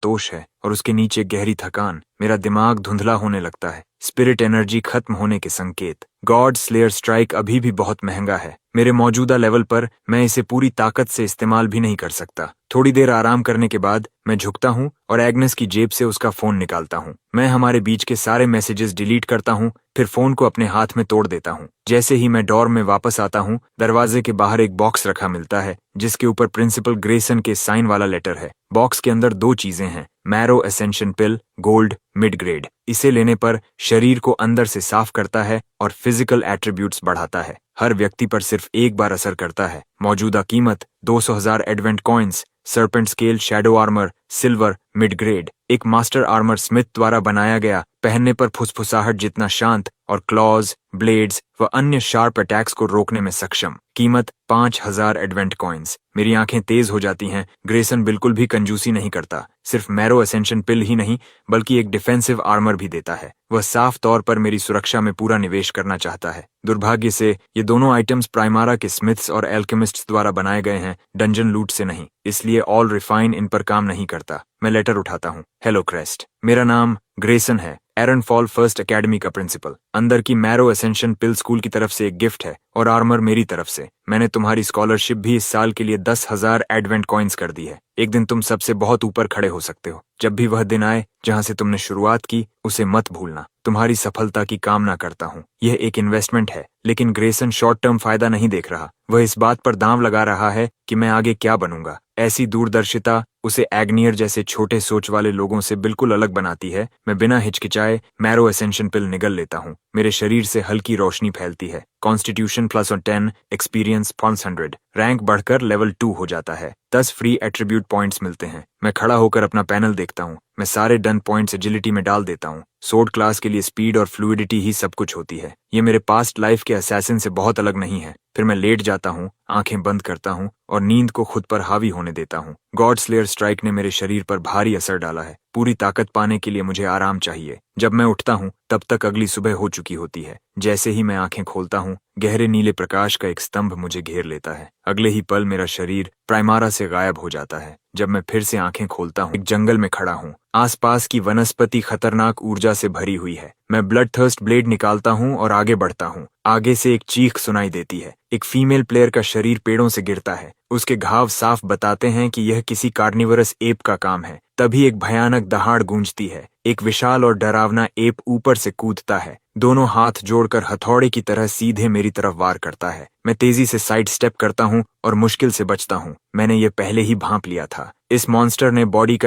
तोष है और उसके नीचे गहरी थकान। मेरा दिमाग धुंधला होने लगता है। स्पिरिट एनर्जी खत्म होने के संकेत। गॉड स्लेयर स्ट्राइक अभी भी बहुत महंगा है। मेरे मौजूदा लेवल पर मैं इसे पूरी ताकत से इस्तेमाल भी नहीं कर सकता। थोड़ी देर आराम करने के बाद मैं झुकता हूँ और एग्नेस की जेब से उसका फोन निकालता हूँ। मैं हमारे बीच के सारे मैसेजेस डिलीट करता हूँ, फिर फोन को अपने हाथ में तोड़ देता हूँ। जैसे ही मैं डॉर्म में वापस आता हूँ, दरवाजे के बाहर एक बॉक्स रखा मिलता है जिसके ऊपर प्रिंसिपल ग्रेसन के साइन वाला लेटर है। बॉक्स के अंदर दो चीजें हैं, मैरो एसेंशन पिल, गोल्ड, मिड ग्रेड। इसे लेने पर शरीर को अंदर से साफ करता है और फिजिकल एट्रीब्यूट्स बढ़ाता है। हर व्यक्ति पर सिर्फ एक बार असर करता है। मौजूदा कीमत 200,000 Advent coins. Serpent scale shadow armour, silver, mid grade. एक मास्टर आर्मर स्मिथ द्वारा बनाया गया, पहनने पर फुसफुसाहट जितना शांत और क्लॉज, ब्लेड्स व अन्य शार्प अटैक्स को रोकने में सक्षम। कीमत 5,000 एडवेंट कॉइन्स। मेरी आंखें तेज हो जाती हैं। ग्रेसन बिल्कुल भी कंजूसी नहीं करता। सिर्फ मैरो एसेंशन पिल ही नहीं बल्कि एक डिफेंसिव आर्मर भी देता है। वह साफ तौर पर मेरी सुरक्षा में पूरा निवेश करना चाहता है। दुर्भाग्य से ये दोनों आइटम्स प्राइमारा के स्मिथ्स और एल्केमिस्ट्स द्वारा बनाए गए हैं, डंजन लूट से नहीं। इसलिए ऑल रिफाइन इन पर काम नहीं करता। मैं लेटर उठाता हूँ। हेलो क्रेस्ट, मेरा नाम ग्रेसन है, एरन फॉल फर्स्ट एकेडमी का प्रिंसिपल। अंदर की मैरो एसेंशन पिल स्कूल की तरफ से एक गिफ्ट है और आर्मर मेरी तरफ से। मैंने तुम्हारी स्कॉलरशिप भी इस साल के लिए 10,000 एडवेंट कॉइन्स कर दी है। एक दिन तुम सबसे बहुत ऊपर खड़े हो सकते हो। जब भी वह दिन आए जहां से तुमने शुरुआत की, उसे मत भूलना। तुम्हारी सफलता की कामना करता हूँ। यह एक इन्वेस्टमेंट है, लेकिन ग्रेसन शॉर्ट टर्म फायदा नहीं देख रहा। वह इस बात पर दांव लगा रहा है कि मैं आगे क्या बनूंगा। ऐसी दूरदर्शिता उसे एग्नियर जैसे छोटे सोच वाले लोगों से बिल्कुल अलग बनाती है। मैं बिना हिचकिचाए मैरो एसेंशन पिल निगल लेता हूँ। मेरे शरीर से हल्की रोशनी फैलती है। कॉन्स्टिट्यूशन +10, एक्सपीरियंस 500, रैंक बढ़कर लेवल 2 हो जाता है। 10 फ्री एट्रीब्यूट पॉइंट्स मिलते हैं। मैं खड़ा होकर अपना पैनल देखता हूँ। मैं सारे डन पॉइंट्स एजिलिटी में डाल देता हूँ। सोर्ड क्लास के लिए स्पीड और फ्लूइडिटी ही सब कुछ होती है। ये मेरे पास्ट लाइफ के असैसिन से बहुत अलग नहीं है। फिर मैं लेट जाता हूँ, आंखें बंद करता हूँ और नींद को खुद पर हावी होने देता हूँ। गॉड स्लेयर स्ट्राइक ने मेरे शरीर पर भारी असर डाला है। पूरी ताकत पाने के लिए मुझे आराम चाहिए। जब मैं उठता हूँ तब तक अगली सुबह हो चुकी होती है। जैसे ही मैं आंखें खोलता हूँ, गहरे नीले प्रकाश का एक स्तंभ मुझे घेर लेता है। अगले ही पल मेरा शरीर प्राइमारा से गायब हो जाता है। जब मैं फिर से आंखें खोलता हूँ, एक जंगल में खड़ा हूँ। आसपास की वनस्पति खतरनाक ऊर्जा से भरी हुई है। मैं ब्लड थर्स्ट ब्लेड निकालता हूँ और आगे बढ़ता हूँ। आगे से एक चीख सुनाई देती है। एक फीमेल प्लेयर का शरीर पेड़ों से गिरता है। उसके घाव साफ बताते हैं कि यह किसी कार्निवरस एप का काम है। तभी एक भयानक दहाड़ गूंजती है। एक विशाल और डरावना एप ऊपर से कूदता है। दोनों हाथ जोड़कर हथौड़े की तरह सीधे मेरी तरफ वार करता है। मैं तेजी से साइड स्टेप करता हूँ और मुश्किल से बचता हूँ। मैंने ये पहले ही भांप लिया था। इस मॉन्स्टर ने बॉडी का